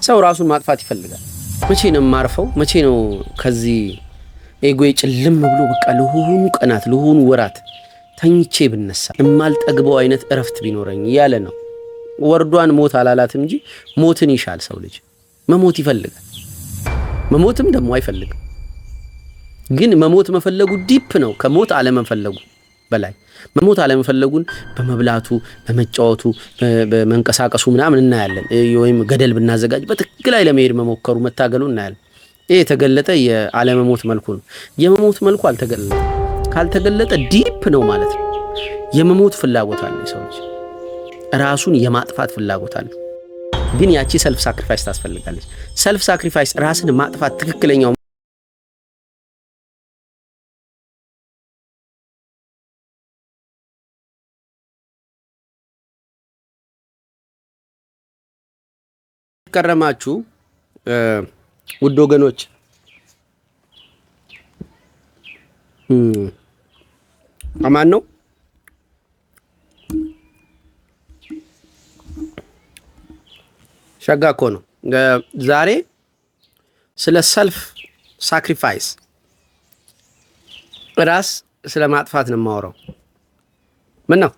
ሰው ራሱን ማጥፋት ይፈልጋል። መቼ ነው የማርፈው? መቼ ነው ከዚህ ኤጎዬ ጭልም ብሎ በቃ ለሆኑ ቀናት ለሆኑ ወራት ተኝቼ ብነሳ የማልጠግበው አይነት እረፍት ቢኖረኝ እያለ ነው። ወርዷን ሞት አላላትም እንጂ ሞትን ይሻል ሰው ልጅ መሞት ይፈልጋል። መሞትም ደግሞ አይፈልግም። ግን መሞት መፈለጉ ዲፕ ነው ከሞት አለመፈለጉ በላይ። መሞት አለመፈለጉን በመብላቱ በመጫወቱ በመንቀሳቀሱ ምናምን እናያለን። ወይም ገደል ብናዘጋጅ በትክክል ላይ ለመሄድ መሞከሩ መታገሉ እናያለን። ይሄ የተገለጠ የአለመሞት መልኩ ነው። የመሞት መልኩ አልተገለጠ። ካልተገለጠ ዲፕ ነው ማለት ነው። የመሞት ፍላጎት አለ ሰው ልጅ ራሱን የማጥፋት ፍላጎት አለ። ግን ያቺ ሰልፍ ሳክሪፋይስ ታስፈልጋለች። ሰልፍ ሳክሪፋይስ ራስን ማጥፋት ትክክለኛው ከረማችሁ ውድ ወገኖች። አማን ነው። ሸጋ እኮ ነው። ዛሬ ስለ ሰልፍ ሳክሪፋይስ ራስ ስለ ማጥፋት ነው የማወራው። ምን ነው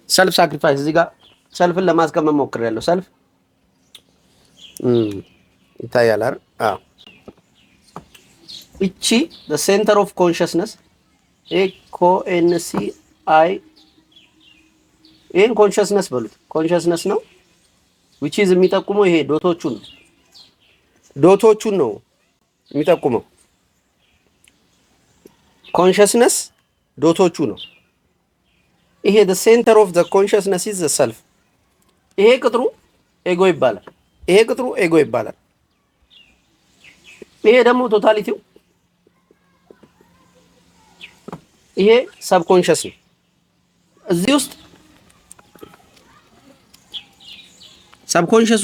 ሰልፍ ሳክሪፋይስ? እዚህ ጋር ሰልፍን ለማስቀመጥ ሞክሬያለሁ። ሰልፍ ይታያል አይደል? አዎ። እቺ the center of consciousness CONCI ይሄን ኮንሽስነስ በሉት። ኮንሽስነስ ነው which is የሚጠቁመው ይሄ ዶቶቹን ነው የሚጠቁመው። ኮንሽስነስ ዶቶቹ ነው። ይሄ the center of the consciousness is the self። ይሄ ቅጥሩ ኤጎ ይባላል። ይሄ ቅጥሩ ኤጎ ይባላል። ይሄ ደግሞ ቶታሊቲው ይሄ ሰብኮንሽስ ነው። እዚህ ውስጥ ሰብኮንሽስ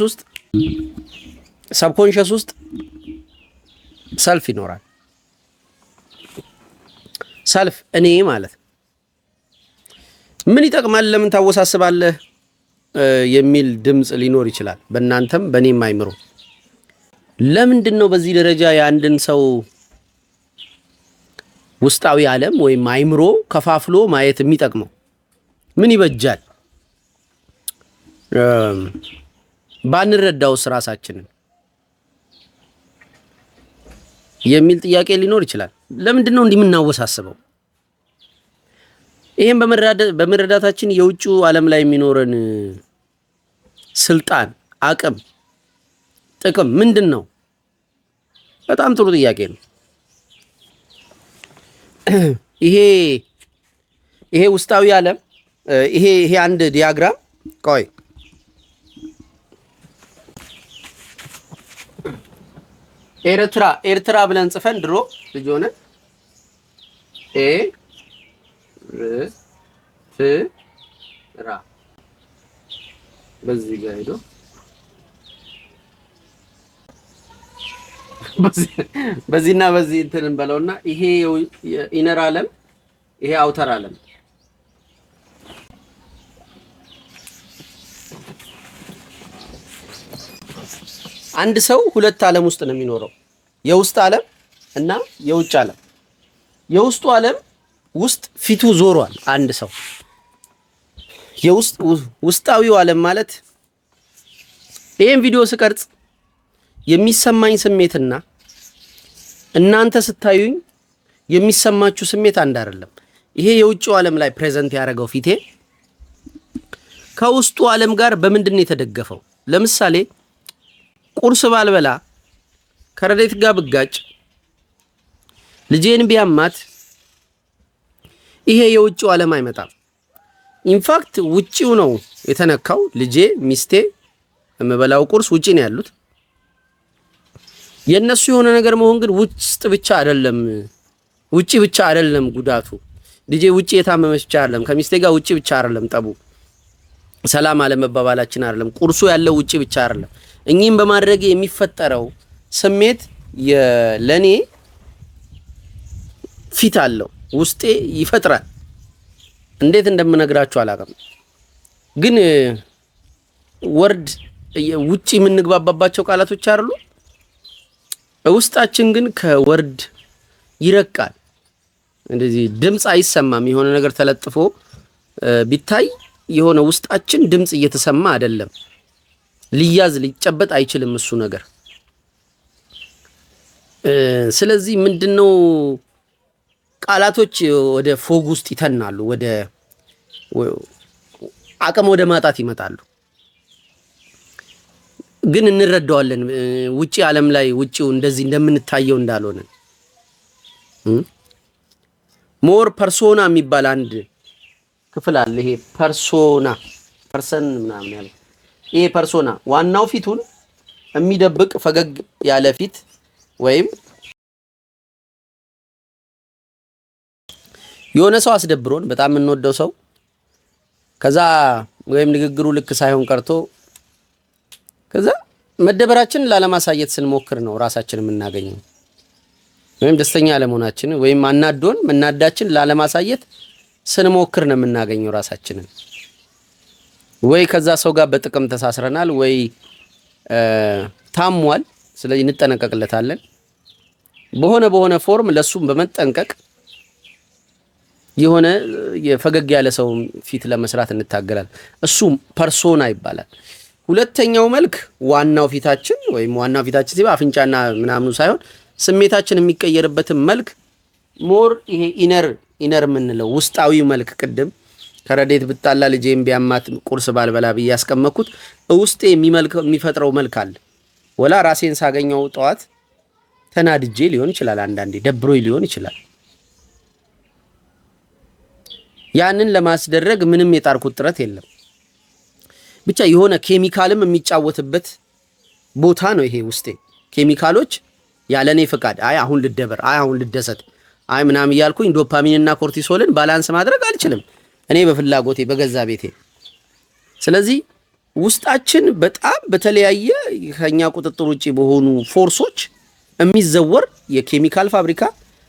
ውስጥ ሰልፍ ይኖራል። ሰልፍ እኔ ማለት ምን ይጠቅማል ለምን ታወሳስባለህ የሚል ድምጽ ሊኖር ይችላል በእናንተም በእኔም አይምሮ። ለምንድን ነው በዚህ ደረጃ የአንድን ሰው ውስጣዊ ዓለም ወይም አይምሮ ከፋፍሎ ማየት የሚጠቅመው? ምን ይበጃል ባንረዳውስ ራሳችንን የሚል ጥያቄ ሊኖር ይችላል። ለምንድን ነው እንዲህ የምናወሳስበው? ይሄን በመረዳታችን የውጭው ዓለም ላይ የሚኖረን ስልጣን፣ አቅም፣ ጥቅም ምንድን ነው? በጣም ጥሩ ጥያቄ ነው። ይሄ ውስጣዊ ዓለም ይሄ አንድ ዲያግራም ቆይ ኤርትራ ብለን ጽፈን ድሮ ልጅ ሆነ ኤርትራ በዚህ ጋር ሄዶ በዚህና በዚህ እንትን እንበለውና ይሄ ኢነር ዓለም ይሄ አውተር ዓለም አንድ ሰው ሁለት ዓለም ውስጥ ነው የሚኖረው፣ የውስጥ ዓለም እና የውጭ ዓለም። የውስጡ ዓለም ውስጥ ፊቱ ዞሯል አንድ ሰው። ውስጣዊው ዓለም ማለት ይሄን ቪዲዮ ስቀርጽ የሚሰማኝ ስሜትና እናንተ ስታዩኝ የሚሰማችሁ ስሜት አንድ አይደለም። ይሄ የውጭው ዓለም ላይ ፕሬዘንት ያደረገው ፊቴ ከውስጡ ዓለም ጋር በምንድን ነው የተደገፈው? ለምሳሌ ቁርስ ባልበላ ከረዴት ጋር ብጋጭ ልጄን ቢያማት ይሄ የውጭው ዓለም አይመጣም። ኢንፋክት ውጪው ነው የተነካው። ልጄ፣ ሚስቴ፣ የምበላው ቁርስ ውጪ ነው ያሉት። የነሱ የሆነ ነገር መሆን ግን ውስጥ ብቻ አይደለም፣ ውጪ ብቻ አይደለም ጉዳቱ። ልጄ ውጪ የታመመች ብቻ አይደለም፣ ከሚስቴ ጋር ውጪ ብቻ አይደለም ጠቡ፣ ሰላም አለመባባላችን አይደለም፣ ቁርሱ ያለው ውጪ ብቻ አይደለም። እኚህም በማድረግ የሚፈጠረው ስሜት ለኔ ፊት አለው፣ ውስጤ ይፈጥራል። እንዴት እንደምነግራችሁ አላውቅም። ግን ወርድ ውጪ የምንግባባባቸው ቃላቶች አይደሉ? ውስጣችን ግን ከወርድ ይረቃል። እንደዚህ ድምጽ አይሰማም። የሆነ ነገር ተለጥፎ ቢታይ የሆነ ውስጣችን ድምጽ እየተሰማ አይደለም። ሊያዝ ሊጨበጥ አይችልም እሱ ነገር። ስለዚህ ምንድነው ቃላቶች ወደ ፎግ ውስጥ ይተናሉ፣ ወደ አቅም ወደ ማጣት ይመጣሉ። ግን እንረዳዋለን ውጪ ዓለም ላይ ውጪው እንደዚህ እንደምንታየው እንዳልሆነ። ሞር ፐርሶና የሚባል አንድ ክፍል አለ። ይሄ ፐርሶና ፐርሰን ምናምን ያለ ይሄ ፐርሶና ዋናው ፊቱን የሚደብቅ ፈገግ ያለ ፊት ወይም የሆነ ሰው አስደብሮን በጣም የምንወደው ሰው ከዛ ወይም ንግግሩ ልክ ሳይሆን ቀርቶ ከዛ መደበራችንን ላለማሳየት ስንሞክር ነው ራሳችንን የምናገኘው። ወይም ደስተኛ ለመሆናችን ወይም አናዶን መናዳችን ላለማሳየት ስንሞክር ነው የምናገኘው ራሳችንን። ወይ ከዛ ሰው ጋር በጥቅም ተሳስረናል፣ ወይ ታሟል፣ ስለዚህ እንጠነቀቅለታለን። በሆነ ፎርም ለሱም በመጠንቀቅ የሆነ የፈገግ ያለ ሰው ፊት ለመስራት እንታገላለን። እሱም ፐርሶና ይባላል። ሁለተኛው መልክ ዋናው ፊታችን ወይም ዋናው ፊታችን ሲባ አፍንጫና ምናምኑ ሳይሆን ስሜታችን የሚቀየርበትን መልክ ሞር ይሄ ኢነር የምንለው ውስጣዊ መልክ። ቅድም ከረዴት ብጣላ ልጄም ቢያማት ቁርስ ባልበላ ብዬ ያስቀመጥኩት ውስጤ የሚፈጥረው መልክ አለ። ወላ ራሴን ሳገኘው ጠዋት ተናድጄ ሊሆን ይችላል፣ አንዳንዴ ደብሮኝ ሊሆን ይችላል። ያንን ለማስደረግ ምንም የጣርኩት ጥረት የለም። ብቻ የሆነ ኬሚካልም የሚጫወትበት ቦታ ነው ይሄ ውስጤ። ኬሚካሎች ያለኔ ፍቃድ አይ አሁን ልደበር፣ አይ አሁን ልደሰት፣ አይ ምናምን እያልኩኝ ዶፓሚንና ኮርቲሶልን ባላንስ ማድረግ አልችልም እኔ በፍላጎቴ በገዛ ቤቴ። ስለዚህ ውስጣችን በጣም በተለያየ ከኛ ቁጥጥር ውጪ በሆኑ ፎርሶች የሚዘወር የኬሚካል ፋብሪካ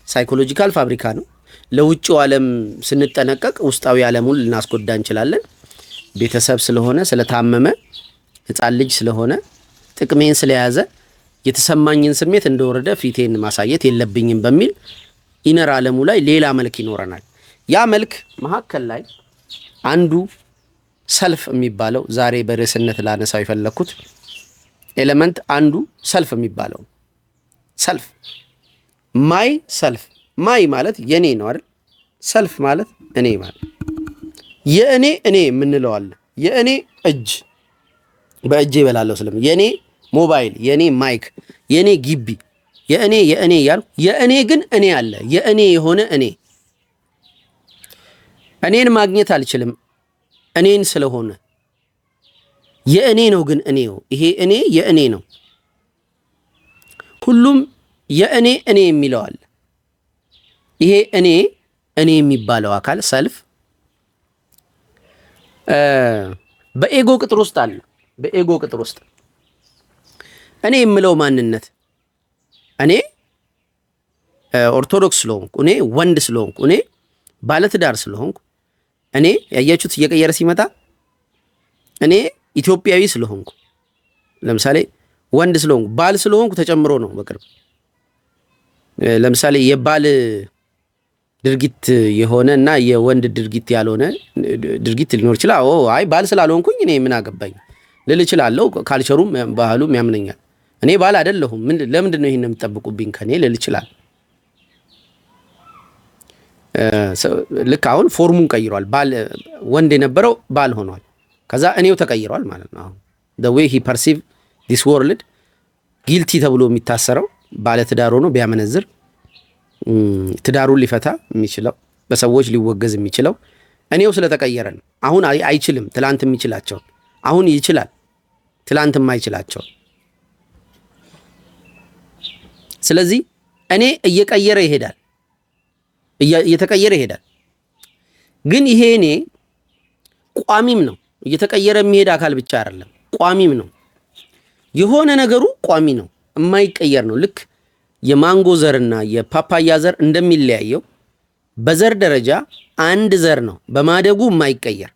ሳይኮሎጂካል ፋብሪካ ነው። ለውጭው ዓለም ስንጠነቀቅ ውስጣዊ ዓለሙን ልናስጎዳ እንችላለን። ቤተሰብ ስለሆነ ስለታመመ፣ ህፃን ልጅ ስለሆነ፣ ጥቅሜን ስለያዘ የተሰማኝን ስሜት እንደወረደ ፊቴን ማሳየት የለብኝም በሚል ኢነር ዓለሙ ላይ ሌላ መልክ ይኖረናል። ያ መልክ መካከል ላይ አንዱ ሰልፍ የሚባለው ዛሬ በርዕስነት ላነሳው የፈለኩት ኤሌመንት አንዱ ሰልፍ የሚባለው ሰልፍ ማይ ሰልፍ ማይ ማለት የኔ ነው አይደል? ሰልፍ ማለት እኔ ማለት የእኔ የምንለው አለ። የእኔ እጅ በእጄ እበላለሁ ስለም የእኔ ሞባይል፣ የእኔ ማይክ፣ የእኔ ግቢ፣ የእኔ እያልኩ የእኔ ግን እኔ አለ። የእኔ የሆነ እኔን ማግኘት አልችልም እኔን ስለሆነ የእኔ ነው። ግን እኔው ይሄ እኔ የእኔ ነው። ሁሉም የእኔ የሚለው አለ። ይሄ እኔ የሚባለው አካል ሰልፍ በኤጎ ቅጥር ውስጥ አለ። በኤጎ ቅጥር ውስጥ እኔ የምለው ማንነት እኔ ኦርቶዶክስ ስለሆንኩ፣ እኔ ወንድ ስለሆንኩ፣ እኔ ባለትዳር ስለሆንኩ፣ እኔ ያያችሁት እየቀየረ ሲመጣ እኔ ኢትዮጵያዊ ስለሆንኩ፣ ለምሳሌ ወንድ ስለሆንኩ ባል ስለሆንኩ ተጨምሮ ነው በቅርብ ለምሳሌ የባል ድርጊት የሆነ እና የወንድ ድርጊት ያልሆነ ድርጊት ሊኖር ይችላል። አይ ባል ስላልሆንኩኝ እኔ ምን አገባኝ ልል እችላለሁ። ካልቸሩም ባህሉም ያምነኛል። እኔ ባል አይደለሁም ለምንድን ነው ይሄን የምትጠብቁብኝ ከኔ ልል ይችላል። ልክ አሁን ፎርሙን ቀይሯል። ባል ወንድ የነበረው ባል ሆኗል። ከዛ እኔው ተቀይሯል ማለት ነው። አሁን the way he perceive this world ጊልቲ ተብሎ የሚታሰረው ባለ ትዳር ሆኖ ቢያመነዝር ትዳሩን ሊፈታ የሚችለው በሰዎች ሊወገዝ የሚችለው እኔው ስለተቀየረ ነው። አሁን አይችልም። ትላንት የሚችላቸው አሁን ይችላል፣ ትላንት የማይችላቸው። ስለዚህ እኔ እየተቀየረ ይሄዳል። ግን ይሄ እኔ ቋሚም ነው። እየተቀየረ የሚሄድ አካል ብቻ አይደለም፣ ቋሚም ነው። የሆነ ነገሩ ቋሚ ነው፣ የማይቀየር ነው። ልክ የማንጎ ዘርና የፓፓያ ዘር እንደሚለያየው በዘር ደረጃ አንድ ዘር ነው፣ በማደጉ የማይቀየር።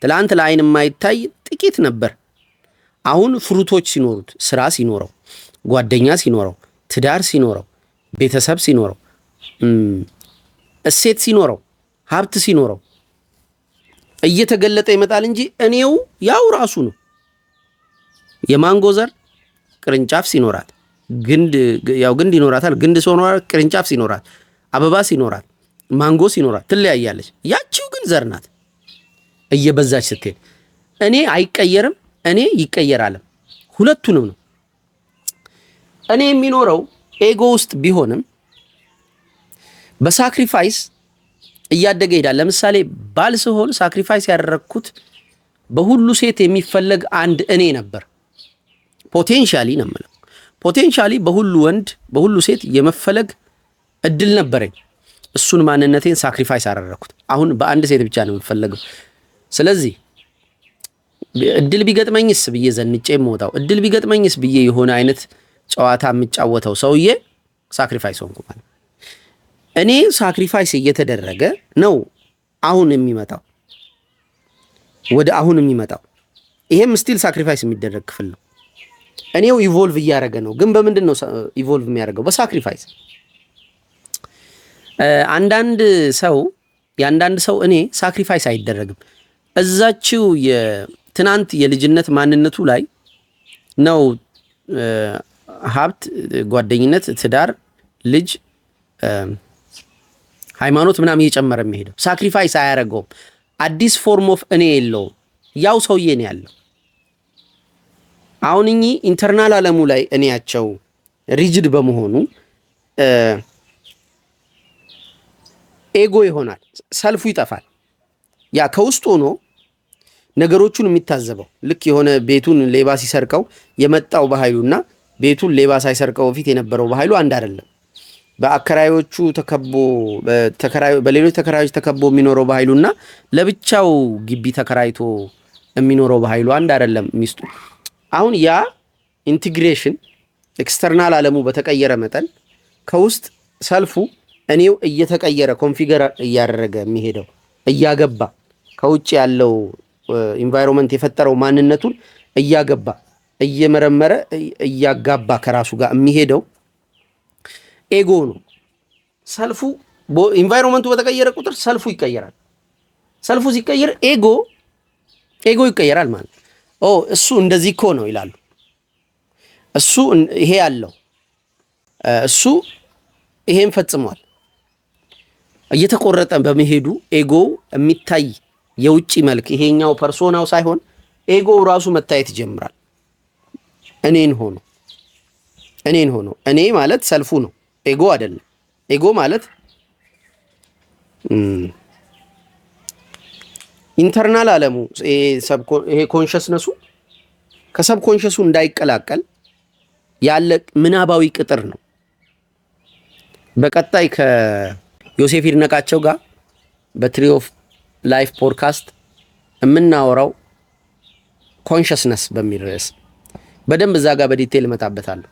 ትላንት ለአይን የማይታይ ጥቂት ነበር፣ አሁን ፍሩቶች ሲኖሩት፣ ስራ ሲኖረው፣ ጓደኛ ሲኖረው፣ ትዳር ሲኖረው፣ ቤተሰብ ሲኖረው፣ እሴት ሲኖረው፣ ሀብት ሲኖረው እየተገለጠ ይመጣል እንጂ እኔው ያው ራሱ ነው። የማንጎ ዘር ቅርንጫፍ ሲኖራት ግንድ ይኖራታል። ግንድ ሲኖራት ቅርንጫፍ ሲኖራት አበባ ሲኖራት ማንጎ ሲኖራት ትለያያለች። ያቺው ግን ዘር ናት። እየበዛች ስትሄድ እኔ አይቀየርም፣ እኔ ይቀየራልም። ሁለቱንም ነው። እኔ የሚኖረው ኤጎ ውስጥ ቢሆንም በሳክሪፋይስ እያደገ ይሄዳል። ለምሳሌ ባል ስሆን ሳክሪፋይስ ያደረግኩት በሁሉ ሴት የሚፈለግ አንድ እኔ ነበር። ፖቴንሻሊ ነው የምለው። ፖቴንሻሊ በሁሉ ወንድ በሁሉ ሴት የመፈለግ እድል ነበረኝ። እሱን ማንነቴን ሳክሪፋይስ አደረግኩት። አሁን በአንድ ሴት ብቻ ነው የምፈለገው። ስለዚህ እድል ቢገጥመኝስ ብዬ ዘንጬ የምወጣው እድል ቢገጥመኝስ ብዬ የሆነ አይነት ጨዋታ የምጫወተው ሰውዬ ሳክሪፋይስ ሆንኩ ማለት። እኔ ሳክሪፋይስ እየተደረገ ነው አሁን የሚመጣው ወደ አሁን የሚመጣው። ይሄም ስቲል ሳክሪፋይስ የሚደረግ ክፍል ነው። እኔው ኢቮልቭ እያደረገ ነው። ግን በምንድን ነው ኢቮልቭ የሚያደርገው? በሳክሪፋይስ። አንዳንድ ሰው እኔ ሳክሪፋይስ አይደረግም። እዛችው የትናንት የልጅነት ማንነቱ ላይ ነው ሀብት፣ ጓደኝነት፣ ትዳር፣ ልጅ፣ ሃይማኖት ምናምን እየጨመረ የሚሄደው። ሳክሪፋይስ አያደርገውም። አዲስ ፎርም ኦፍ እኔ የለውም። ያው ሰውዬ ነው ያለው። አሁን እኚህ ኢንተርናል ዓለሙ ላይ እኔያቸው ሪጅድ በመሆኑ ኤጎ ይሆናል፣ ሰልፉ ይጠፋል። ያ ከውስጥ ሆኖ ነገሮቹን የሚታዘበው ልክ የሆነ ቤቱን ሌባ ሲሰርቀው የመጣው በኃይሉና ቤቱን ሌባ ሳይሰርቀው በፊት የነበረው በኃይሉ አንድ አይደለም። በአከራዮቹ ተከቦ በሌሎች ተከራዮች ተከቦ የሚኖረው በኃይሉና ለብቻው ግቢ ተከራይቶ የሚኖረው በኃይሉ አንድ አይደለም ሚስቱ። አሁን ያ ኢንቲግሬሽን ኤክስተርናል ዓለሙ በተቀየረ መጠን ከውስጥ ሰልፉ እኔው እየተቀየረ ኮንፊገር እያደረገ የሚሄደው እያገባ ከውጭ ያለው ኢንቫይሮንመንት የፈጠረው ማንነቱን እያገባ እየመረመረ እያጋባ ከራሱ ጋር የሚሄደው ኤጎ ነው። ሰልፉ ኢንቫይሮንመንቱ በተቀየረ ቁጥር ሰልፉ ይቀየራል። ሰልፉ ሲቀየር ኤጎ ይቀየራል ማለት እሱ እንደዚህ እኮ ነው ይላሉ። እሱ ይሄ ያለው እሱ ይሄን ፈጽሟል። እየተቆረጠ በመሄዱ ኤጎ የሚታይ የውጭ መልክ ይሄኛው ፐርሶናው ሳይሆን ኤጎ ራሱ መታየት ይጀምራል። እኔን ሆኖ እኔ ማለት ሰልፉ ነው፣ ኤጎ አይደለም። ኤጎ ማለት ኢንተርናል ዓለሙ ይሄ ኮንሽስነሱ ከሰብ ኮንሽሱ እንዳይቀላቀል ያለ ምናባዊ ቅጥር ነው። በቀጣይ ከዮሴፍ ይድነቃቸው ጋር በትሪ ኦፍ ላይፍ ፖድካስት የምናወራው ኮንሽስነስ በሚል ርዕስ በደንብ እዛ ጋር በዲቴል እመጣበታለሁ።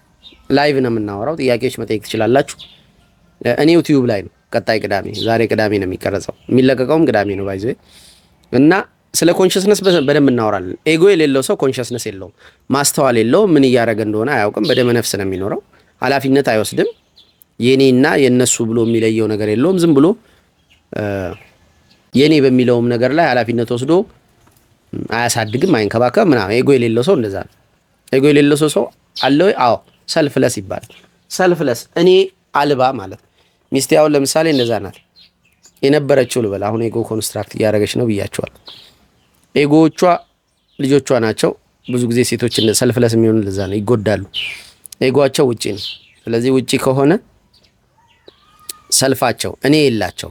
ላይቭ ነው የምናወራው። ጥያቄዎች መጠየቅ ትችላላችሁ። እኔ ዩቲዩብ ላይ ነው። ቀጣይ ቅዳሜ፣ ዛሬ ቅዳሜ ነው የሚቀረጸው፣ የሚለቀቀውም ቅዳሜ ነው ባይዘ እና ስለ ኮንሽስነስ በደንብ እናወራለን። ኤጎ የሌለው ሰው ኮንሽስነስ የለውም፣ ማስተዋል የለውም፣ ምን እያደረገ እንደሆነ አያውቅም፣ በደመ ነፍስ ነው የሚኖረው፣ ኃላፊነት አይወስድም፣ የኔና የነሱ ብሎ የሚለየው ነገር የለውም። ዝም ብሎ የኔ በሚለውም ነገር ላይ ኃላፊነት ወስዶ አያሳድግም፣ አይንከባከብም ምናምን። ኤጎ የሌለው ሰው እንደዛ ነው። ኤጎ የሌለው ሰው አለ ወይ? አዎ፣ ሰልፍለስ ይባላል። ሰልፍለስ እኔ አልባ ማለት። ሚስቴ አሁን ለምሳሌ እንደዛ ናት የነበረችው ልበል። አሁን ኤጎ ኮንስትራክት እያደረገች ነው ብያቸዋል። ኤጎዎቿ ልጆቿ ናቸው። ብዙ ጊዜ ሴቶች ሰልፍለስ የሚሆኑ ለዛ ነው፣ ይጎዳሉ። ኤጎቸው ውጪ ነው። ስለዚህ ውጪ ከሆነ ሰልፋቸው እኔ የላቸው፣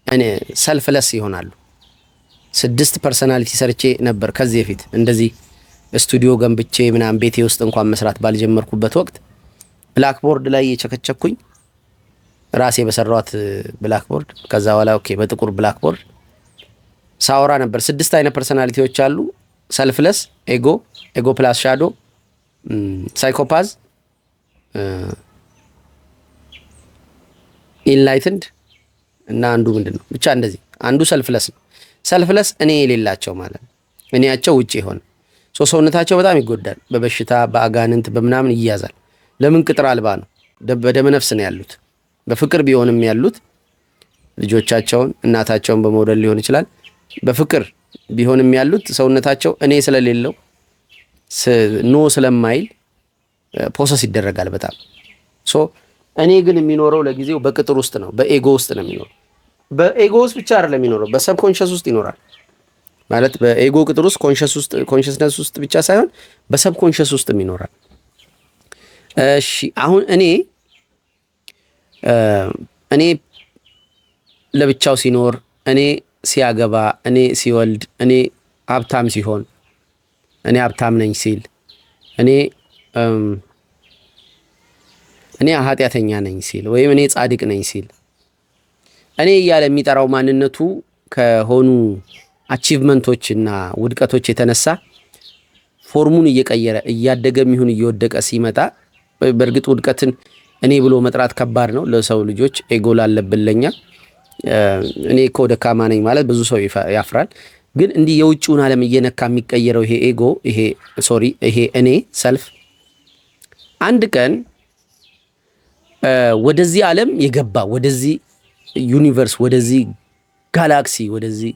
እኔ ሰልፍለስ ይሆናሉ። 6 ፐርሰናሊቲ ሰርቼ ነበር ከዚህ በፊት እንደዚህ ስቱዲዮ ገንብቼ ምናምን ቤቴ ውስጥ እንኳን መስራት ባልጀመርኩበት ወቅት ብላክቦርድ ላይ የቸከቸኩኝ ራሴ በሰራዋት ብላክቦርድ። ከዛ በኋላ ኦኬ በጥቁር ብላክቦርድ ሳወራ ነበር። 6 አይነት ፐርሰናሊቲዎች አሉ። ሰልፍለስ፣ ኤጎ ፕላስ ሻዶ፣ ሳይኮፓዝ፣ ኢንላይትንድ እና አንዱ ምንድነው ብቻ እንደዚህ። አንዱ ሰልፍለስ ነው። ሰልፍለስ እኔ የሌላቸው ማለት ነው። እኔያቸው ውጪ ሆነ። ሰውነታቸው በጣም ይጎዳል። በበሽታ በአጋንንት በምናምን ይያዛል። ለምን? ቅጥር አልባ ነው። በደመ ነፍስ ነው ያሉት። በፍቅር ቢሆንም ያሉት ልጆቻቸውን እናታቸውን በመውደድ ሊሆን ይችላል። በፍቅር ቢሆንም ያሉት ሰውነታቸው እኔ ስለሌለው ኖ ስለማይል ፕሮሰስ ይደረጋል በጣም እኔ ግን የሚኖረው ለጊዜው በቅጥር ውስጥ ነው፣ በኤጎ ውስጥ ነው የሚኖረው። በኤጎ ውስጥ ብቻ አይደለም የሚኖረው፣ በሰብኮንሸስ ውስጥ ይኖራል። ማለት በኤጎ ቅጥር ውስጥ ኮንሸስነስ ውስጥ ብቻ ሳይሆን በሰብኮንሸስ ውስጥም ይኖራል። እሺ አሁን እኔ ለብቻው ሲኖር፣ እኔ ሲያገባ፣ እኔ ሲወልድ፣ እኔ ሀብታም ሲሆን፣ እኔ ሀብታም ነኝ ሲል፣ እኔ ኃጢአተኛ ነኝ ሲል ወይም እኔ ጻድቅ ነኝ ሲል እኔ እያለ የሚጠራው ማንነቱ ከሆኑ አቺቭመንቶች እና ውድቀቶች የተነሳ ፎርሙን እየቀየረ እያደገም ይሁን እየወደቀ ሲመጣ፣ በእርግጥ ውድቀትን እኔ ብሎ መጥራት ከባድ ነው ለሰው ልጆች። ኤጎ ላለብን ለኛ እኔ እኮ ደካማ ነኝ ማለት ብዙ ሰው ያፍራል። ግን እንዲህ የውጭውን ዓለም እየነካ የሚቀየረው ይሄ ኤጎ ይሄ እኔ ሰልፍ አንድ ቀን ወደዚህ ዓለም የገባ ወደዚህ ዩኒቨርስ ወደዚህ ጋላክሲ ወደዚህ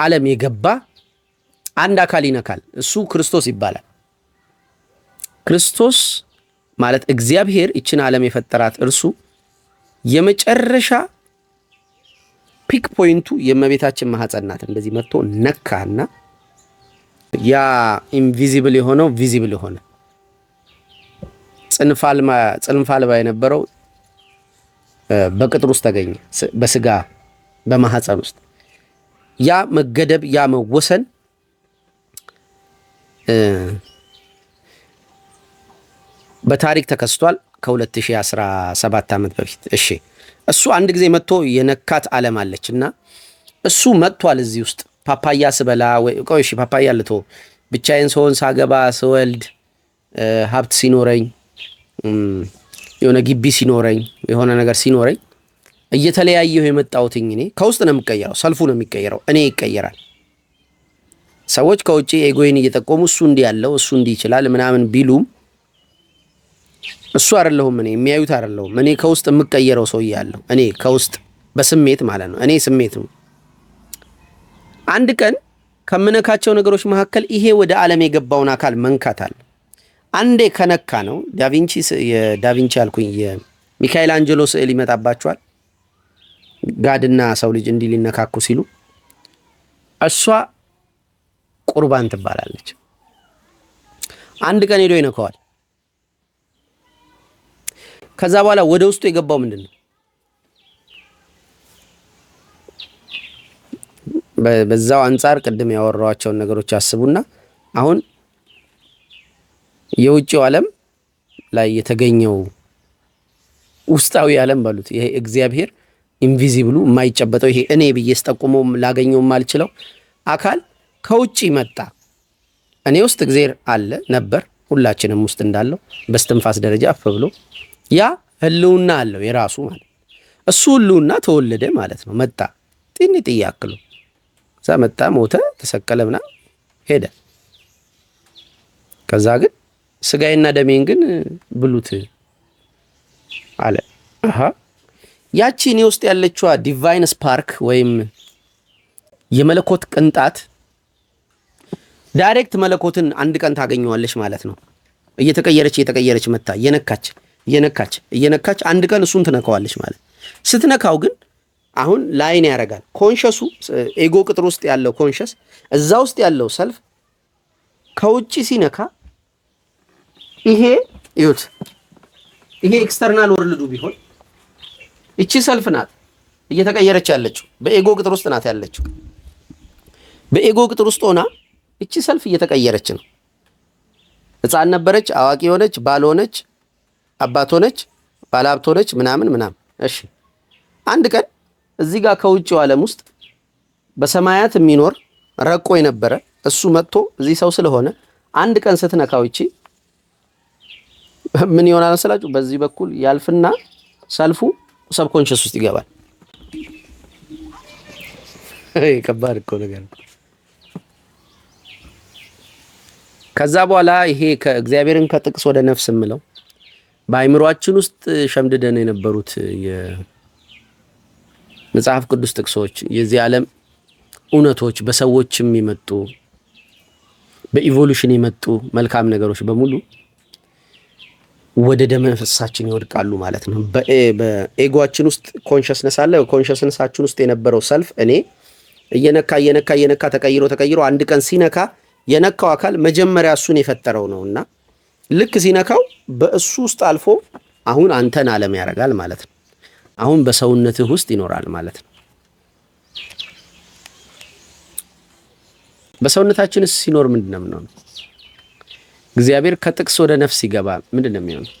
ዓለም የገባ አንድ አካል ይነካል። እሱ ክርስቶስ ይባላል። ክርስቶስ ማለት እግዚአብሔር ይችን ዓለም የፈጠራት እርሱ የመጨረሻ ፒክ ፖይንቱ የእመቤታችን ማህፀን ናት። እንደዚህ መጥቶ ነካና ያ ኢንቪዚብል የሆነው ቪዚብል ሆነ። ጽንፍ አልባ የነበረው በቅጥር ውስጥ ተገኘ፣ በስጋ በማህፀን ውስጥ። ያ መገደብ ያ መወሰን በታሪክ ተከስቷል ከ2017 ዓመት በፊት። እሺ እሱ አንድ ጊዜ መጥቶ የነካት ዓለም አለች እና እሱ መጥቷል እዚህ ውስጥ። ፓፓያ ስበላ እሺ ፓፓያ ልቶ ብቻዬን ስሆን፣ ሳገባ፣ ስወልድ፣ ሀብት ሲኖረኝ፣ የሆነ ግቢ ሲኖረኝ፣ የሆነ ነገር ሲኖረኝ እየተለያየሁ የመጣሁትኝ እኔ ከውስጥ ነው የሚቀየረው። ሰልፉ ነው የሚቀየረው። እኔ ይቀየራል። ሰዎች ከውጭ ኤጎይን እየጠቆሙ እሱ እንዲህ ያለው እሱ እንዲህ ይችላል ምናምን ቢሉም እሱ አይደለሁም። እኔ የሚያዩት አይደለሁም። እኔ ከውስጥ የምቀየረው ሰውዬ ያለው እኔ ከውስጥ በስሜት ማለት ነው። እኔ ስሜት ነው። አንድ ቀን ከምነካቸው ነገሮች መካከል ይሄ ወደ ዓለም የገባውን አካል መንካት አለ። አንዴ ከነካ ነው የዳቪንቺ አልኩኝ የሚካኤል አንጀሎ ስዕል ይመጣባቸዋል። ጋድና ሰው ልጅ እንዲህ ሊነካኩ ሲሉ እሷ ቁርባን ትባላለች። አንድ ቀን ሄዶ ይነካዋል። ከዛ በኋላ ወደ ውስጡ የገባው ምንድን ነው? በዛው አንጻር ቅድም ያወራኋቸውን ነገሮች አስቡና አሁን የውጭው ዓለም ላይ የተገኘው ውስጣዊ ዓለም ባሉት ይሄ እግዚአብሔር ኢንቪዚብሉ የማይጨበጠው ይሄ እኔ ብዬ ስጠቁመው ላገኘው የማልችለው አካል ከውጭ መጣ። እኔ ውስጥ እግዚአብሔር አለ ነበር፣ ሁላችንም ውስጥ እንዳለው በስትንፋስ ደረጃ አፍ ብሎ ያ ህልውና አለው የራሱ ማለት እሱ ህልውና ተወለደ ማለት ነው። መጣ ጥንት ያክሉ እዛ መጣ፣ ሞተ፣ ተሰቀለ፣ ምናምን ሄደ። ከዛ ግን ስጋዬና ደሜን ግን ብሉት አለ። ያቺ እኔ ውስጥ ያለችዋ ዲቫይን ስፓርክ ወይም የመለኮት ቅንጣት ዳይሬክት መለኮትን አንድ ቀን ታገኘዋለች ማለት ነው። እየተቀየረች መጣ፣ እየነካች አንድ ቀን እሱን ትነካዋለች ማለት። ስትነካው ግን አሁን ላይን ያደርጋል። ኮንሸሱ ኤጎ ቅጥር ውስጥ ያለው ኮንሸስ እዛ ውስጥ ያለው ሰልፍ ከውጪ ሲነካ ይሄ ይሁት ይሄ ኤክስተርናል ወርልዱ ቢሆን እቺ ሰልፍ ናት እየተቀየረች ያለችው። በኤጎ ቅጥር ውስጥ ናት ያለችው። በኤጎ ቅጥር ውስጥ ሆና እቺ ሰልፍ እየተቀየረች ነው። ሕፃን ነበረች፣ አዋቂ ሆነች፣ ባል ሆነች፣ አባት ሆነች፣ ባለሀብት ሆነች፣ ምናምን። እሺ አንድ ቀን እዚህ ጋር ከውጭው ዓለም ውስጥ በሰማያት የሚኖር ረቆ የነበረ እሱ መጥቶ እዚህ ሰው ስለሆነ አንድ ቀን ስትነካው እቺ ምን ይሆናል መሰላችሁ? በዚህ በኩል ያልፍና ሰልፉ ሰብኮንሽስ ውስጥ ይገባል። ከባድ እኮ ነገር ነው። ከዛ በኋላ ይሄ ከእግዚአብሔርን ከጥቅስ ወደ ነፍስ ምለው በአይምሮአችን ውስጥ ሸምድደን የነበሩት የመጽሐፍ ቅዱስ ጥቅሶች የዚህ ዓለም እውነቶች በሰዎችም የመጡ በኢቮሉሽን የመጡ መልካም ነገሮች በሙሉ ወደ ደመ ነፍሳችን ይወድቃሉ ማለት ነው። በኤጎአችን ውስጥ ኮንሽስነስ አለ። ኮንሽስነሳችን ውስጥ የነበረው ሰልፍ እኔ እየነካ ተቀይሮ አንድ ቀን ሲነካ የነካው አካል መጀመሪያ እሱን የፈጠረው ነውና ልክ ሲነካው በእሱ ውስጥ አልፎ አሁን አንተን ዓለም ያደርጋል ማለት ነው። አሁን በሰውነትህ ውስጥ ይኖራል ማለት ነው። በሰውነታችን ሲኖር ምንድነው የሚሆነው? እግዚአብሔር ከጥቅስ ወደ ነፍስ ይገባ ምንድነው የሚሆነው?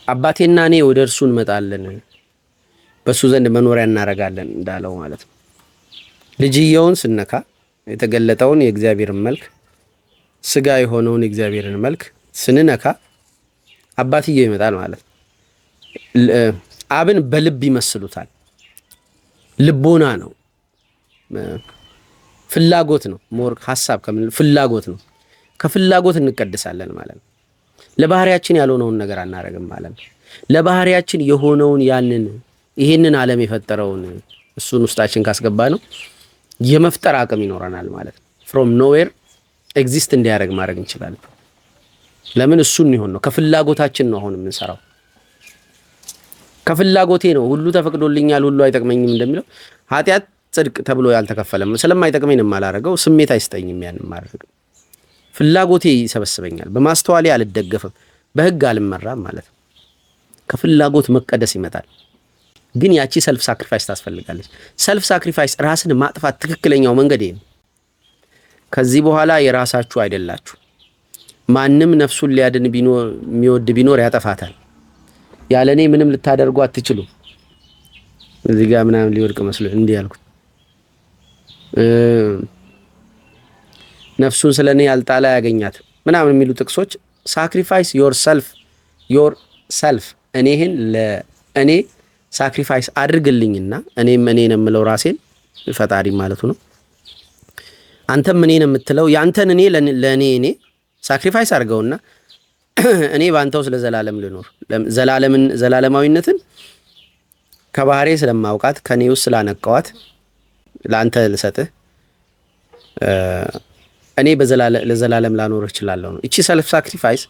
አባቴና እኔ ወደ እርሱ እንመጣለን በሱ ዘንድ መኖሪያ እናረጋለን እንዳለው ማለት ነው። ልጅየውን ስነካ የተገለጠውን የእግዚአብሔርን መልክ ስጋ የሆነውን የእግዚአብሔርን መልክ ስንነካ አባትየው ይመጣል ማለት ነው። አብን በልብ ይመስሉታል። ልቦና ነው፣ ፍላጎት ነው። ሞር ሐሳብ ከምን ፍላጎት ነው። ከፍላጎት እንቀድሳለን ማለት ነው። ለባህሪያችን ያልሆነውን ነገር አናረግም ማለት ነው። ለባህሪያችን የሆነውን ይሄንን ዓለም የፈጠረውን እሱን ውስጣችን ካስገባ ነው የመፍጠር አቅም ይኖረናል ማለት ነው። ፍሮም ኖዌር ኤግዚስት እንዲያደርግ ማድረግ እንችላለን። ለምን እሱን ይሆን ነው። ከፍላጎታችን ነው አሁን የምንሰራው። ከፍላጎቴ ነው ሁሉ ተፈቅዶልኛል ሁሉ አይጠቅመኝም እንደሚለው ኃጢአት ጽድቅ ተብሎ ያልተከፈለም ስለማይጠቅመኝ ነው የማላረገው። ስሜት አይስጠኝም ያንን ማድረግ። ፍላጎቴ ይሰበስበኛል። በማስተዋሌ አልደገፍም፣ በህግ አልመራም ማለት ነው። ከፍላጎት መቀደስ ይመጣል። ግን ያቺ ሰልፍ ሳክሪፋይስ ታስፈልጋለች። ሰልፍ ሳክሪፋይስ ራስን ማጥፋት ትክክለኛው መንገድ ነው። ከዚህ በኋላ የራሳችሁ አይደላችሁ። ማንም ነፍሱን ሊያድን የሚወድ ቢኖር ያጠፋታል። ያለኔ ምንም ልታደርጉ አትችሉ። እዚህ ጋር ምናምን ሊወድቅ መስሎ እንዲህ ያልኩት ነፍሱን ስለኔ ያልጣላ ያገኛት ምናምን የሚሉ ጥቅሶች ሳክሪፋይስ ዮር ሰልፍ እኔህን ለእኔ ሳክሪፋይስ አድርግልኝና እኔም እኔን የምለው ራሴን ፈጣሪ ማለቱ ነው። አንተም እኔን የምትለው ያንተን እኔ ለእኔ ሳክሪፋይስ አድርገውና እኔ ባንተው ስለ ዘላለም ልኖር ዘላለማዊነትን ከባህሬ ስለማውቃት ከኔ ውስጥ ስላነቀዋት ለአንተ ልሰጥህ እኔ ለዘላለም ላኖር እችላለሁ ነው። እቺ ሰልፍ ሳክሪፋይስ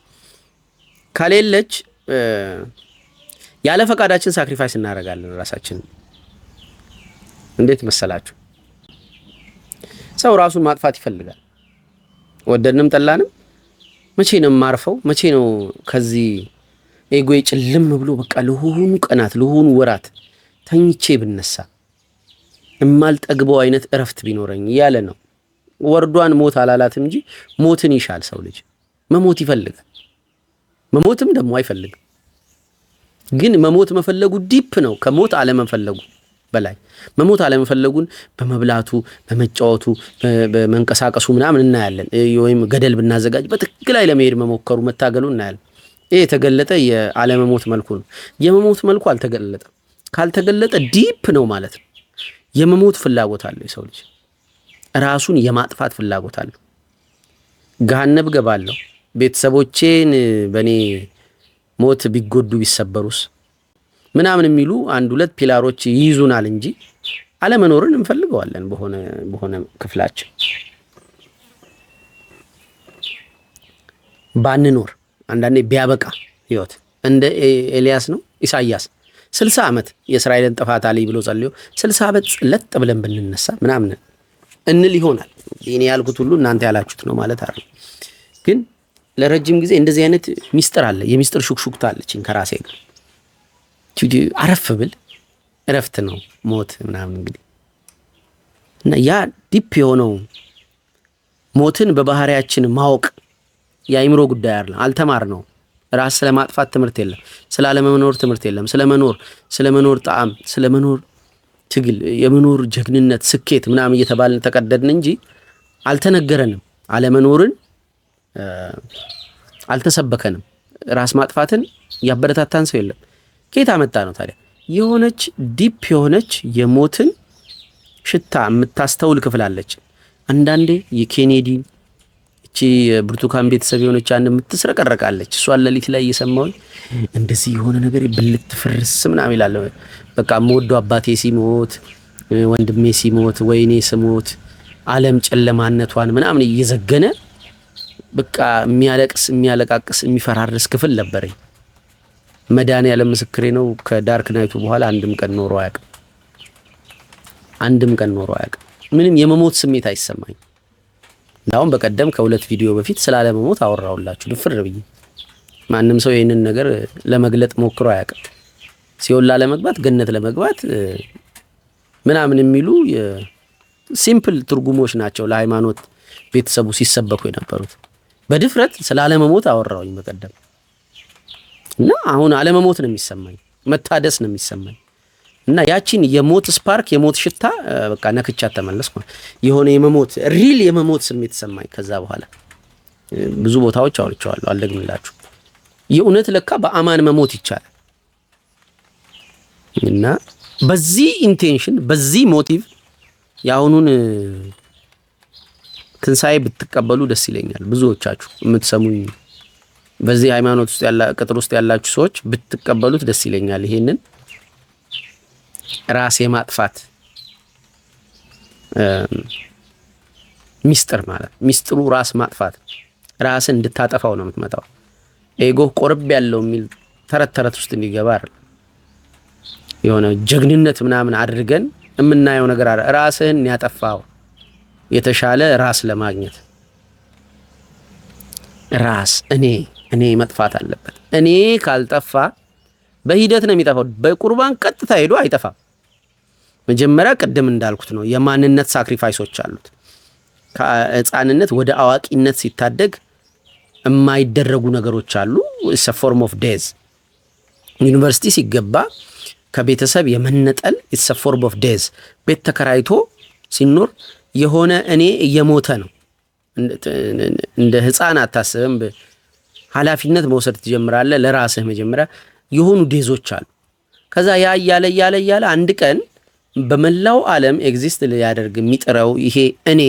ካሌለች ያለ ፈቃዳችን ሳክሪፋይስ እናደርጋለን ራሳችን። እንዴት መሰላችሁ? ሰው ራሱን ማጥፋት ይፈልጋል። ወደድንም ጠላንም መቼ ነው የማርፈው? መቼ ነው ከዚህ ኤጎዬ ጭልም ብሎ በቃ ለሆኑ ቀናት ለሆኑ ወራት ተኝቼ ብነሳ የማልጠግበው አይነት እረፍት ቢኖረኝ እያለ ነው። ወርዷን ሞት አላላትም እንጂ ሞትን ይሻል ሰው ልጅ። መሞት ይፈልጋል። መሞትም ደግሞ አይፈልግም። ግን መሞት መፈለጉ ዲፕ ነው ከሞት አለመፈለጉ በላይ። መሞት አለመፈለጉን በመብላቱ በመጫወቱ በመንቀሳቀሱ ምናምን እናያለን። ወይም ገደል ብናዘጋጅ በትክክል ላይ ለመሄድ መሞከሩ መታገሉ እናያለን። ይሄ የተገለጠ የአለመሞት መልኩ ነው። የመሞት መልኩ አልተገለጠም። ካልተገለጠ ዲፕ ነው ማለት ነው። የመሞት ፍላጎት አለው የሰው ልጅ። ራሱን የማጥፋት ፍላጎት አለው። ገሃነብ ገባለሁ ቤተሰቦቼን በኔ ሞት ቢጎዱ ቢሰበሩስ ምናምን የሚሉ አንድ ሁለት ፒላሮች ይይዙናል እንጂ አለመኖርን እንፈልገዋለን በሆነ ክፍላችን። ባንኖር አንዳንዴ ቢያበቃ ህይወት እንደ ኤልያስ ነው ኢሳይያስ 60 ዓመት የእስራኤልን ጥፋት አለይ ብሎ ጸልዮ 60 ዓመት ለጥ ብለን ብንነሳ ምናምን እንል ይሆናል። እኔ ያልኩት ሁሉ እናንተ ያላችሁት ነው ማለት አይደል። ግን ለረጅም ጊዜ እንደዚህ አይነት ሚስጥር አለ። የሚስጥር ሹክሹክታ አለችኝ ከራሴ ጋር። አረፍ ብል እረፍት ነው ሞት ምናምን እንግዲህ እና ያ ዲፕ የሆነው ሞትን በባህሪያችን ማወቅ የአይምሮ ጉዳይ አይደለም። አልተማር ነው። ራስ ስለማጥፋት ትምህርት የለም። ስላለመኖር ትምህርት የለም። ስለመኖር ጣዕም፣ ስለመኖር ትግል፣ የመኖር ጀግንነት፣ ስኬት ምናምን እየተባልን ተቀደድን እንጂ አልተነገረንም። አለመኖርን አልተሰበከንም። ራስ ማጥፋትን ያበረታታን ሰው የለም። ከየት አመጣ ነው ታዲያ? የሆነች ዲፕ የሆነች የሞትን ሽታ የምታስተውል ክፍል አለች። አንዳንዴ የኬኔዲ እቺ ብርቱካን ቤተሰብ የሆነች አንድ የምትስረቀረቃለች። እሷን ሌሊት ላይ እየሰማሁኝ እንደዚህ የሆነ ነገር ብልት ፍርስ ምናምን ይላል። በቃ የምወደው አባቴ ሲሞት፣ ወንድሜ ሲሞት፣ ወይኔ ስሞት ዓለም ጨለማነቷን ምናምን እየዘገነ በቃ የሚያለቃቅስ የሚፈራርስ ክፍል ነበረኝ። መድኃኒዓለም ምስክሬ ነው። ከዳርክ ናይቱ በኋላ አንድም ቀን ኖሮ አያውቅም። ምንም የመሞት ስሜት አይሰማኝ። እንዳውም በቀደም ከሁለት ቪዲዮ በፊት ስላለመሞት አወራሁላችሁ ድፍር ብዬ። ማንም ሰው ይህንን ነገር ለመግለጥ ሞክሮ አያውቅም። ሲኦል ለመግባት ገነት ለመግባት ምናምን የሚሉ ሲምፕል ትርጉሞች ናቸው ለሃይማኖት ቤተሰቡ ሲሰበኩ የነበሩት። በድፍረት ስላለመሞት አወራሁኝ በቀደም እና አሁን አለመሞት ነው የሚሰማኝ፣ መታደስ ነው የሚሰማኝ። እና ያቺን የሞት ስፓርክ የሞት ሽታ በቃ ነክቻት ተመለስኩ። የሆነ የመሞት ሪል የመሞት ስሜት ሰማኝ። ከዛ በኋላ ብዙ ቦታዎች አውርቼዋለሁ፣ አልደግምላችሁ። የእውነት ለካ በአማን መሞት ይቻላል። እና በዚህ ኢንቴንሽን በዚህ ሞቲቭ የአሁኑን ትንሣኤ ብትቀበሉ ደስ ይለኛል። ብዙዎቻችሁ የምትሰሙኝ በዚህ ሃይማኖት ውስጥ ቅጥር ውስጥ ያላችሁ ሰዎች ብትቀበሉት ደስ ይለኛል። ይሄንን ራስ የማጥፋት ሚስጥር ማለት ሚስጥሩ ራስ ማጥፋት፣ ራስን እንድታጠፋው ነው የምትመጣው። ኤጎ ቆርብ ያለው የሚል ተረት ውስጥ እንዲገባ አይደል። የሆነ ጀግንነት ምናምን አድርገን የምናየው ነገር አለ። ራስህን ያጠፋው የተሻለ ራስ ለማግኘት ራስ እኔ መጥፋት አለበት። እኔ ካልጠፋ በሂደት ነው የሚጠፋው። በቁርባን ቀጥታ ሄዶ አይጠፋም። መጀመሪያ ቅድም እንዳልኩት ነው የማንነት ሳክሪፋይሶች አሉት። ከህፃንነት ወደ አዋቂነት ሲታደግ የማይደረጉ ነገሮች አሉ። ኢትስ አ ፎርም ኦፍ ዴዝ። ዩኒቨርሲቲ ሲገባ ከቤተሰብ የመነጠል ኢትስ አ ፎርም ኦፍ ዴዝ። ቤት ተከራይቶ ሲኖር የሆነ እኔ እየሞተ ነው። እንደ ህፃን አታስብም። ኃላፊነት መውሰድ ትጀምራለህ ለራስህ። መጀመሪያ የሆኑ ዴዞች አሉ። ከዛ ያ እያለ አንድ ቀን በመላው ዓለም ኤግዚስት ሊያደርግ የሚጥረው ይሄ እኔ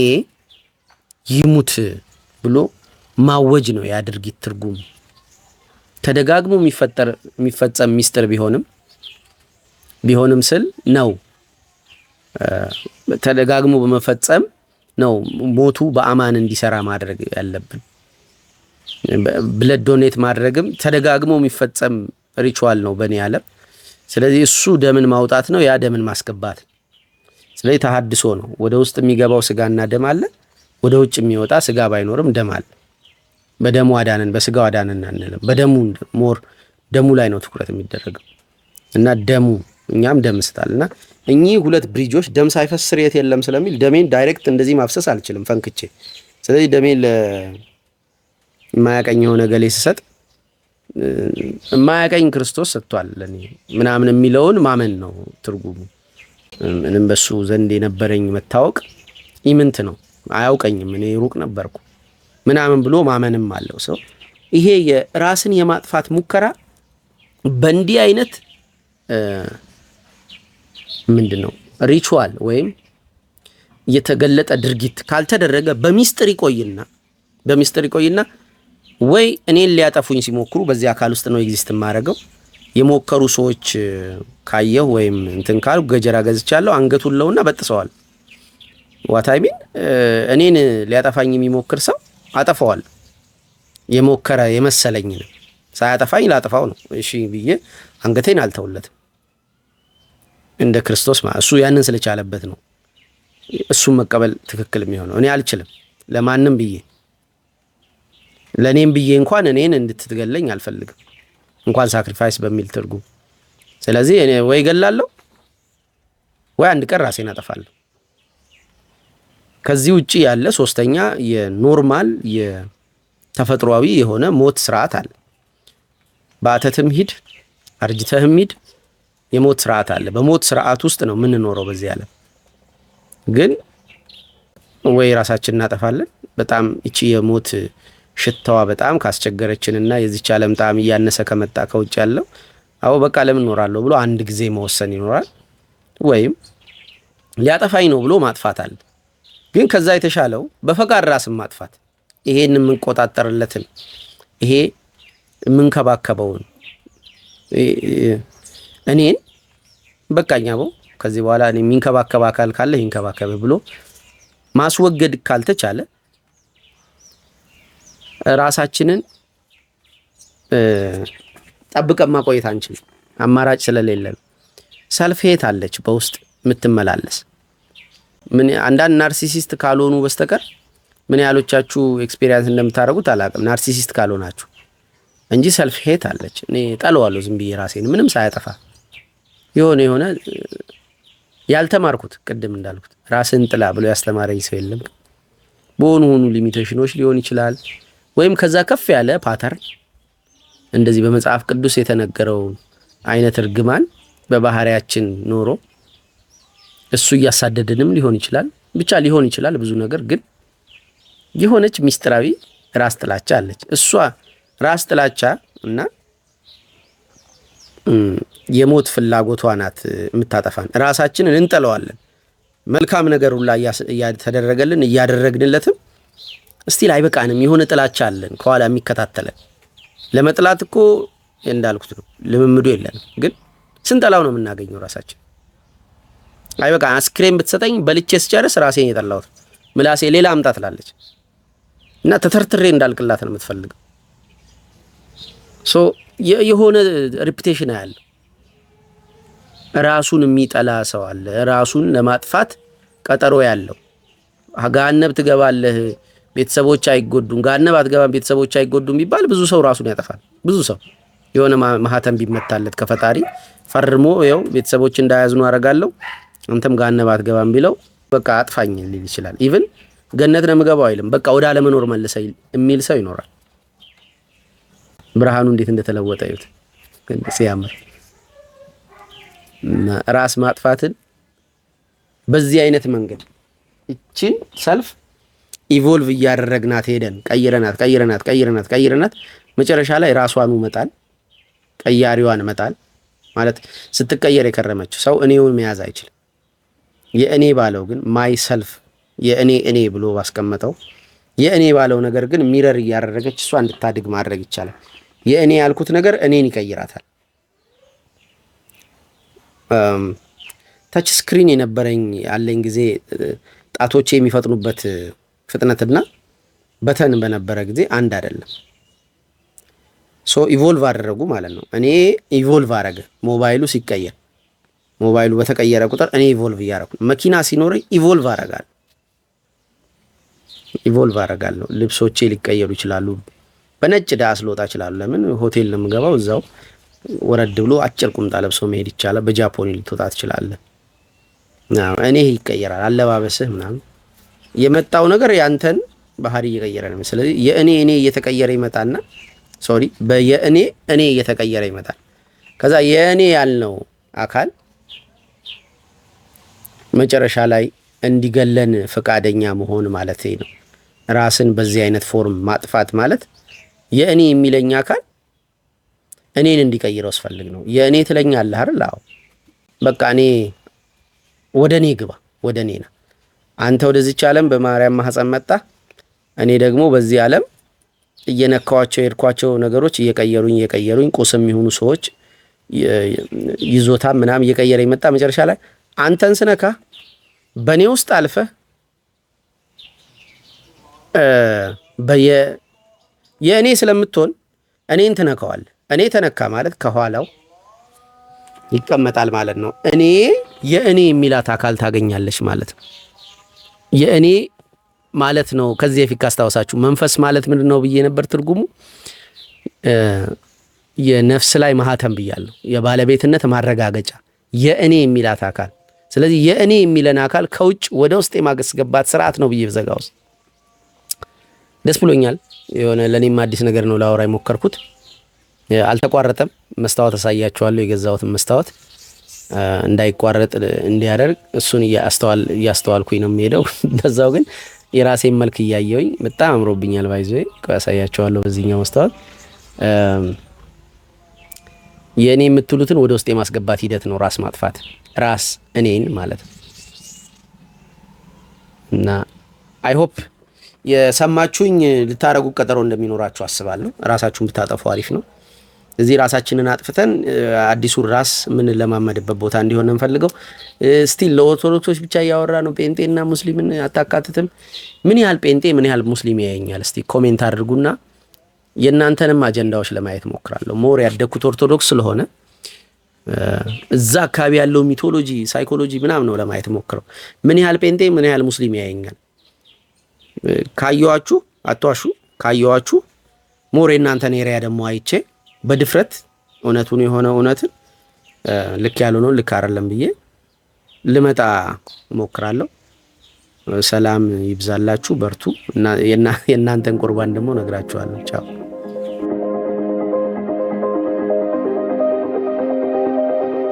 ይሙት ብሎ ማወጅ ነው ያ ድርጊት ትርጉም። ተደጋግሞ የሚፈጸም ሚስጥር ቢሆንም ስል ነው ተደጋግሞ በመፈጸም ነው ሞቱ በአማን እንዲሰራ ማድረግ ያለብን። ብለድ ዶኔት ማድረግም ተደጋግሞ የሚፈጸም ሪቹዋል ነው በእኔ ዓለም። ስለዚህ እሱ ደምን ማውጣት ነው፣ ያ ደምን ማስገባት። ስለዚህ ተሐድሶ ነው። ወደ ውስጥ የሚገባው ስጋና ደም አለ፣ ወደ ውጭ የሚወጣ ስጋ ባይኖርም ደም አለ። በደሙ አዳነን በስጋው አዳነን አንልም። ደሙ ላይ ነው ትኩረት የሚደረገው እና ደሙ እኛም ደም ስታልና እኚህ ሁለት ብሪጆች ደም ሳይፈስ ስርየት የለም ስለሚል ደሜን ዳይሬክት እንደዚህ ማፍሰስ አልችልም ፈንክቼ። ስለዚህ ደሜን ለማያቀኝ የሆነ ገሌ ስሰጥ የማያቀኝ ክርስቶስ ሰጥቷል ለኔ ምናምን የሚለውን ማመን ነው ትርጉሙ። ምንም በሱ ዘንድ የነበረኝ መታወቅ ኢምንት ነው። አያውቀኝም፣ እኔ ሩቅ ነበርኩ ምናምን ብሎ ማመንም አለው ሰው። ይሄ የራስን የማጥፋት ሙከራ በእንዲህ አይነት ምንድነው ሪቹዋል ወይም የተገለጠ ድርጊት ካልተደረገ በሚስጥር ይቆይና ወይ እኔን ሊያጠፉኝ ሲሞክሩ በዚህ አካል ውስጥ ነው ኤግዚስት ማድረገው። የሞከሩ ሰዎች ካየው ወይም እንትን ካሉ ገጀራ ገዝቻለሁ አንገቱን ለውና በጥሰዋል። ዋታይሚን እኔን ሊያጠፋኝ የሚሞክር ሰው አጠፋዋል። የሞከረ የመሰለኝ ነው ሳያጠፋኝ ላጠፋው ነው እሺ ብዬ አንገቴን አልተውለትም። እንደ ክርስቶስ እሱ ያንን ስለቻለበት ነው እሱን መቀበል ትክክል የሚሆነው። እኔ አልችልም ለማንም ብዬ ለኔም ብዬ እንኳን እኔን እንድትገለኝ አልፈልግም እንኳን ሳክሪፋይስ በሚል ትርጉም። ስለዚህ እኔ ወይ ገላለሁ ወይ አንድ ቀን ራሴን አጠፋለሁ። ከዚህ ውጪ ያለ ሶስተኛ የኖርማል የተፈጥሯዊ የሆነ ሞት ስርዓት አለ። ባተትም ሂድ አርጅተህም ሂድ የሞት ስርዓት አለ። በሞት ስርዓት ውስጥ ነው የምንኖረው በዚህ ዓለም። ግን ወይ ራሳችንን እናጠፋለን በጣም እቺ የሞት ሽታዋ በጣም ካስቸገረችንና የዚች ዓለም ጣዕም እያነሰ ከመጣ ከውጭ ያለው አው በቃ ለምን እኖራለሁ ብሎ አንድ ጊዜ መወሰን ይኖራል። ወይም ሊያጠፋኝ ነው ብሎ ማጥፋት አለ። ግን ከዛ የተሻለው በፈቃድ ራስን ማጥፋት፣ ይሄን የምንቆጣጠርለትን ይሄ የምንከባከበውን እኔን በቃኛ በው ከዚህ በኋላ እኔ የሚንከባከብ አካል ካለ ይንከባከብ ብሎ ማስወገድ ካልተቻለ ራሳችንን ጠብቀን ማቆየት አንችልም። አማራጭ ስለሌለን ሰልፍ ሄት አለች በውስጥ የምትመላለስ ምን አንዳንድ ናርሲሲስት ካልሆኑ በስተቀር ምን ያህሎቻችሁ ኤክስፒሪየንስ እንደምታደርጉት አላውቅም። ናርሲሲስት ካልሆናችሁ እንጂ ሰልፍ ሄት አለች። እኔ ጠለዋለሁ ዝም ብዬ ራሴን ምንም ሳያጠፋ የሆነ ያልተማርኩት ቅድም እንዳልኩት ራስን ጥላ ብሎ ያስተማረኝ ሰው የለም። በሆኑ ሊሚቴሽኖች ሊሆን ይችላል ወይም ከዛ ከፍ ያለ ፓተርን እንደዚህ በመጽሐፍ ቅዱስ የተነገረው አይነት እርግማን በባህሪያችን ኖሮ እሱ እያሳደደንም ሊሆን ይችላል። ብቻ ሊሆን ይችላል ብዙ ነገር። ግን የሆነች ሚስጥራዊ ራስ ጥላቻ አለች። እሷ ራስ ጥላቻ እና የሞት ፍላጎቷ ናት የምታጠፋን። ራሳችንን እንጠለዋለን። መልካም ነገር ሁላ እያተደረገልን እያደረግንለትም እስቲል አይበቃንም። የሆነ ጥላቻ አለን ከኋላ የሚከታተለን። ለመጥላት እኮ እንዳልኩት ነው ልምምዱ የለንም። ግን ስንጠላው ነው የምናገኘው ራሳችን። አይበቃ አስክሬም ብትሰጠኝ በልቼ ስጨርስ ራሴን የጠላሁት ምላሴ ሌላ አምጣ ትላለች እና ተተርትሬ እንዳልቅላት ነው የምትፈልገው። ሶ የሆነ ሪፒቴሽን ያለው ራሱን የሚጠላ ሰው አለ። ራሱን ለማጥፋት ቀጠሮ ያለው ገሃነም ትገባለህ ቤተሰቦች አይጎዱም፣ ገሃነም አትገባም ቤተሰቦች አይጎዱም ቢባል ብዙ ሰው ራሱን ያጠፋል። ብዙ ሰው የሆነ ማህተም ቢመታለት ከፈጣሪ ፈርሞ ይኸው ቤተሰቦች እንዳያዝኑ አረጋለሁ አንተም ገሃነም አትገባም ቢለው በቃ አጥፋኝ ሊል ይችላል። ኢቭን ገነት ነው የምገባው አይልም። በቃ ወደ አለመኖር መልሰኝ የሚል ሰው ይኖራል። ብርሃኑ እንዴት እንደተለወጠ ይሁት ሲያምር። ራስ ማጥፋትን በዚህ አይነት መንገድ እቺን ሰልፍ ኢቮልቭ እያደረግናት ሄደን ቀይረናት መጨረሻ ላይ ራሷን መጣል ቀያሪዋን መጣል ማለት ስትቀየር የከረመችው ሰው እኔውን መያዝ አይችልም። የእኔ ባለው ግን ማይ ሰልፍ የእኔ ብሎ ባስቀመጠው የእኔ ባለው ነገር ግን ሚረር እያደረገች እሷ እንድታድግ ማድረግ ይቻላል። የእኔ ያልኩት ነገር እኔን ይቀይራታል። ታች ስክሪን የነበረኝ ያለኝ ጊዜ ጣቶቼ የሚፈጥኑበት ፍጥነትና በተን በነበረ ጊዜ አንድ አይደለም። ሶ ኢቮልቭ አደረጉ ማለት ነው። እኔ ኢቮልቭ አረገ። ሞባይሉ ሲቀየር ሞባይሉ በተቀየረ ቁጥር እኔ ኢቮልቭ እያረኩ መኪና ሲኖር ኢቮልቭ አረጋለሁ። ልብሶቼ ሊቀየሩ ይችላሉ። በነጭ ዳስ ልወጣ ይችላል። ለምን ሆቴል ነው የምገባው። እዛው ወረድ ብሎ አጭር ቁምጣ ለብሶ መሄድ ይቻላል። በጃፖኒ ልትወጣ ትችላለህ። እኔ ይቀየራል አለባበስህ ምናምን። የመጣው ነገር ያንተን ባህሪ እየቀየረ ነው። ስለዚህ የእኔ እየተቀየረ ይመጣና በየእኔ እየተቀየረ ይመጣል። ከዛ የእኔ ያልነው አካል መጨረሻ ላይ እንዲገለን ፈቃደኛ መሆን ማለት ነው። ራስን በዚህ አይነት ፎርም ማጥፋት ማለት የእኔ የሚለኝ አካል እኔን እንዲቀይረው አስፈልግ ነው። የእኔ ትለኛለህ አይደል? አዎ በቃ እኔ ወደ እኔ ግባ፣ ወደ እኔ ና። አንተ ወደዚች ዓለም በማርያም ማህፀን መጣ። እኔ ደግሞ በዚህ ዓለም እየነካዋቸው የሄድኳቸው ነገሮች እየቀየሩኝ ቁስም የሆኑ ሰዎች ይዞታ ምናምን እየቀየረ ይመጣ። መጨረሻ ላይ አንተን ስነካ በእኔ ውስጥ አልፈህ የእኔ ስለምትሆን እኔን ትነካዋለህ። እኔ ተነካ ማለት ከኋላው ይቀመጣል ማለት ነው። እኔ የእኔ የሚላት አካል ታገኛለች ማለት ነው። የእኔ ማለት ነው። ከዚህ በፊት ካስታወሳችሁ መንፈስ ማለት ምንድን ነው ብዬ ነበር ትርጉሙ። የነፍስ ላይ ማህተም ብያለሁ። የባለቤትነት ማረጋገጫ የእኔ የሚላት አካል። ስለዚህ የእኔ የሚለን አካል ከውጭ ወደ ውስጥ የማስገባት ስርዓት ነው ብዬ በዘጋውስ ደስ ብሎኛል። የሆነ ለኔም አዲስ ነገር ነው ላወራ የሞከርኩት። አልተቋረጠም። መስታወት አሳያችኋለሁ። የገዛሁትን መስታወት እንዳይቋረጥ እንዲያደርግ እሱን እያስተዋልኩኝ ነው የሚሄደው። እንደዛው ግን የራሴን መልክ እያየሁኝ በጣም አምሮብኛል። ባይዘይ አሳያችኋለሁ። በዚህኛው መስታወት የእኔ የምትሉትን ወደ ውስጥ የማስገባት ሂደት ነው ራስ ማጥፋት። ራስ እኔን ማለት ነው። እና አይ ሆፕ የሰማችሁኝ ልታረጉ ቀጠሮ እንደሚኖራችሁ አስባለሁ። ራሳችሁን ብታጠፉ አሪፍ ነው። እዚህ ራሳችንን አጥፍተን አዲሱን ራስ ምን ለማመድበት ቦታ እንዲሆን እንፈልገው። ስቲል ለኦርቶዶክሶች ብቻ እያወራ ነው። ጴንጤና ሙስሊምን አታካትትም። ምን ያህል ጴንጤ ምን ያህል ሙስሊም ያየኛል? እስቲ ኮሜንት አድርጉና የእናንተንም አጀንዳዎች ለማየት ሞክራለሁ። ሞር ያደግኩት ኦርቶዶክስ ስለሆነ እዛ አካባቢ ያለው ሚቶሎጂ ሳይኮሎጂ ምናምን ነው ለማየት ሞክረው። ምን ያህል ጴንጤ ምን ያህል ሙስሊም ያየኛል? ካየዋችሁ አትዋሹ። ካየዋችሁ ሞር የእናንተን ኤሪያ ደግሞ አይቼ በድፍረት እውነቱን የሆነ እውነትን ልክ ያልሆነው ልክ አይደለም ብዬ ልመጣ ሞክራለሁ። ሰላም ይብዛላችሁ፣ በርቱ። እና የእናንተን ቁርባን ደግሞ ነግራችኋለሁ። ቻው